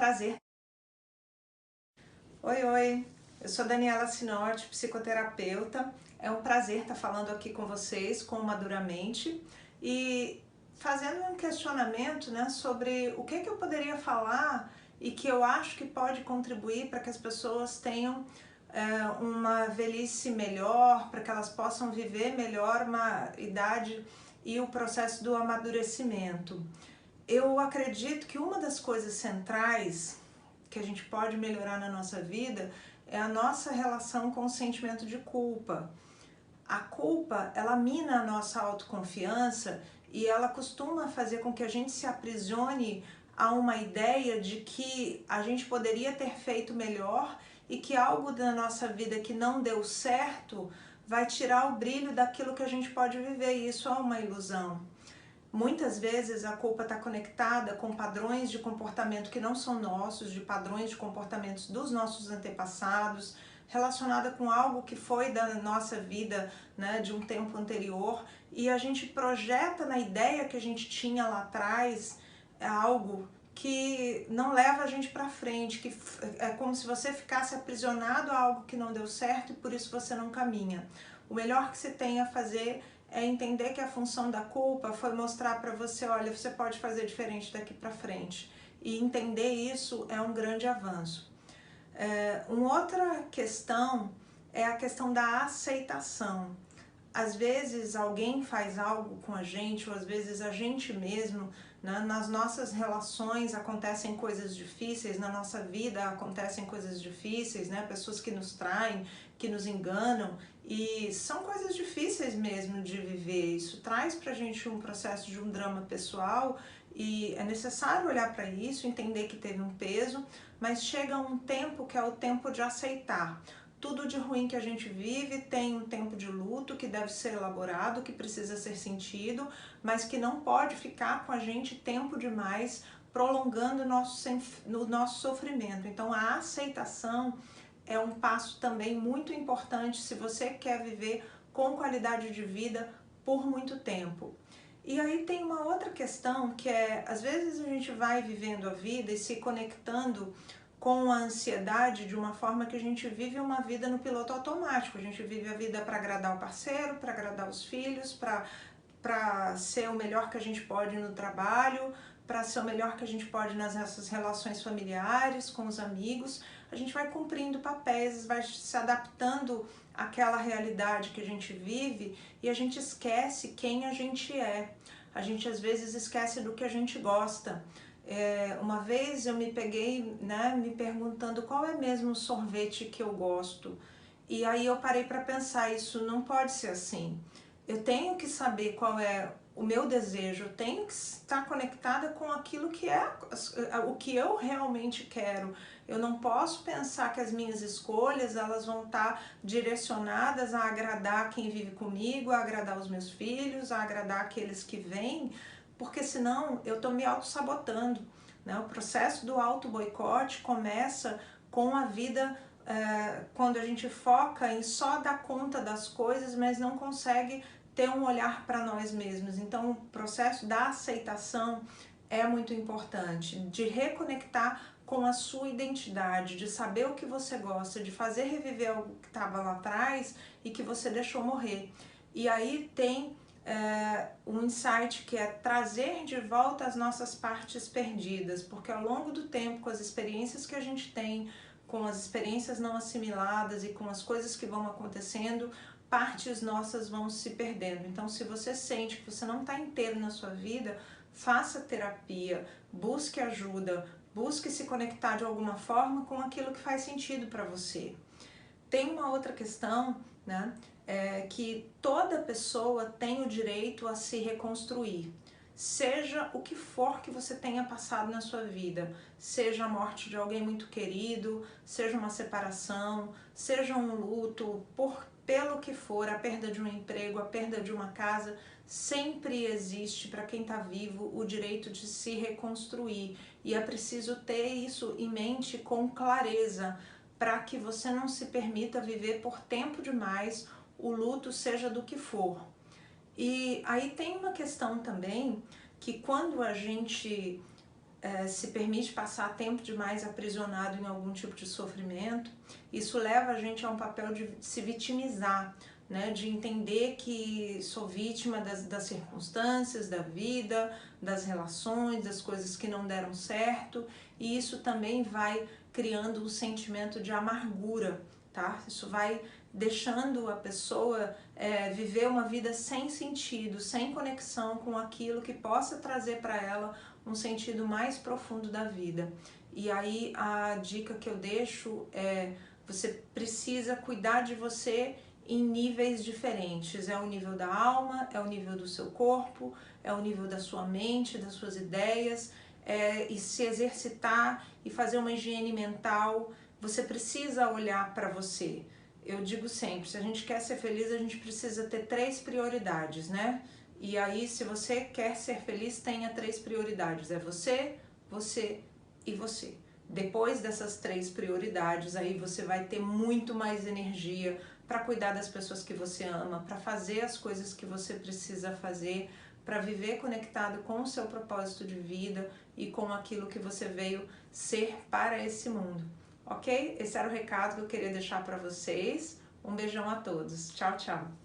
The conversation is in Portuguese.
prazer. Oi, eu sou Daniela Sinotti, psicoterapeuta. É um prazer estar falando aqui com vocês, com o Maduramente, e fazendo um questionamento, né, sobre o que eu poderia falar e que eu acho que pode contribuir para que as pessoas tenham uma velhice melhor, para que elas possam viver melhor uma idade e o processo do amadurecimento. Eu acredito que uma das coisas centrais que a gente pode melhorar na nossa vida é a nossa relação com o sentimento de culpa. A culpa, ela mina a nossa autoconfiança e ela costuma fazer com que a gente se aprisione a uma ideia de que a gente poderia ter feito melhor e que algo da nossa vida que não deu certo vai tirar o brilho daquilo que a gente pode viver, e isso é uma ilusão. Muitas vezes a culpa está conectada com padrões de comportamento que não são nossos, de padrões de comportamentos dos nossos antepassados, relacionada com algo que foi da nossa vida, né, de um tempo anterior, e a gente projeta na ideia que a gente tinha lá atrás algo que não leva a gente para frente, que é como se você ficasse aprisionado a algo que não deu certo e por isso você não caminha. O melhor que você tem a fazer é entender que a função da culpa foi mostrar para você, olha, você pode fazer diferente daqui para frente. E entender isso é um grande avanço. Uma outra questão é a questão da aceitação. Às vezes alguém faz algo com a gente, ou às vezes a gente mesmo, né, nas nossas relações acontecem coisas difíceis, na nossa vida acontecem coisas difíceis, né, pessoas que nos traem, que nos enganam, e são coisas difíceis mesmo de viver. Isso traz pra gente um processo de um drama pessoal e é necessário olhar para isso, entender que teve um peso, mas chega um tempo que é o tempo de aceitar. Tudo de ruim que a gente vive tem um tempo de luto que deve ser elaborado, que precisa ser sentido, mas que não pode ficar com a gente tempo demais, prolongando o nosso sofrimento. Então a aceitação é um passo também muito importante se você quer viver com qualidade de vida por muito tempo. E aí tem uma outra questão que é, às vezes a gente vai vivendo a vida e se conectando com a ansiedade de uma forma que a gente vive uma vida no piloto automático. A gente vive a vida para agradar o parceiro, para agradar os filhos, para ser o melhor que a gente pode no trabalho, para ser o melhor que a gente pode nas nossas relações familiares, com os amigos. A gente vai cumprindo papéis, vai se adaptando àquela realidade que a gente vive e a gente esquece quem a gente é. A gente às vezes esquece do que a gente gosta. Uma vez eu me peguei, né, me perguntando qual é mesmo o sorvete que eu gosto. E aí eu parei para pensar, isso não pode ser assim. Eu tenho que saber qual é o meu desejo, eu tenho que estar conectada com aquilo que é o que eu realmente quero. Eu não posso pensar que as minhas escolhas elas vão estar direcionadas a agradar quem vive comigo, a agradar os meus filhos, a agradar aqueles que vêm, porque senão eu estou me auto-sabotando, né? O processo do auto-boicote começa com a vida quando a gente foca em só dar conta das coisas, mas não consegue ter um olhar para nós mesmos. Então o processo da aceitação é muito importante, de reconectar com a sua identidade, de saber o que você gosta, de fazer reviver algo que estava lá atrás e que você deixou morrer. E aí tem um insight que é trazer de volta as nossas partes perdidas, porque ao longo do tempo, com as experiências que a gente tem, com as experiências não assimiladas e com as coisas que vão acontecendo, partes nossas vão se perdendo. Então, se você sente que você não está inteiro na sua vida, faça terapia, busque ajuda, busque se conectar de alguma forma com aquilo que faz sentido para você. Tem uma outra questão, né, que toda pessoa tem o direito a se reconstruir. Seja o que for que você tenha passado na sua vida, seja a morte de alguém muito querido, seja uma separação, seja um luto, pelo que for, a perda de um emprego, a perda de uma casa, sempre existe para quem está vivo o direito de se reconstruir. E é preciso ter isso em mente com clareza, para que você não se permita viver por tempo demais o luto, seja do que for. E aí tem uma questão também, que quando a gente se permite passar tempo demais aprisionado em algum tipo de sofrimento, isso leva a gente a um papel de se vitimizar, né? De entender que sou vítima das circunstâncias, da vida, das relações, das coisas que não deram certo, e isso também vai criando um sentimento de amargura, tá? Isso vai deixando a pessoa viver uma vida sem sentido, sem conexão com aquilo que possa trazer para ela um sentido mais profundo da vida. E aí a dica que eu deixo é: você precisa cuidar de você em níveis diferentes. É o nível da alma, é o nível do seu corpo, é o nível da sua mente, das suas ideias, e se exercitar e fazer uma higiene mental. Você precisa olhar para você. Eu digo sempre, se a gente quer ser feliz, a gente precisa ter 3 prioridades, né? E aí, se você quer ser feliz, tenha 3 prioridades. É você, você e você. Depois dessas 3 prioridades, aí você vai ter muito mais energia para cuidar das pessoas que você ama, para fazer as coisas que você precisa fazer, para viver conectado com o seu propósito de vida e com aquilo que você veio ser para esse mundo. Ok? Esse era o recado que eu queria deixar para vocês. Um beijão a todos. Tchau, tchau.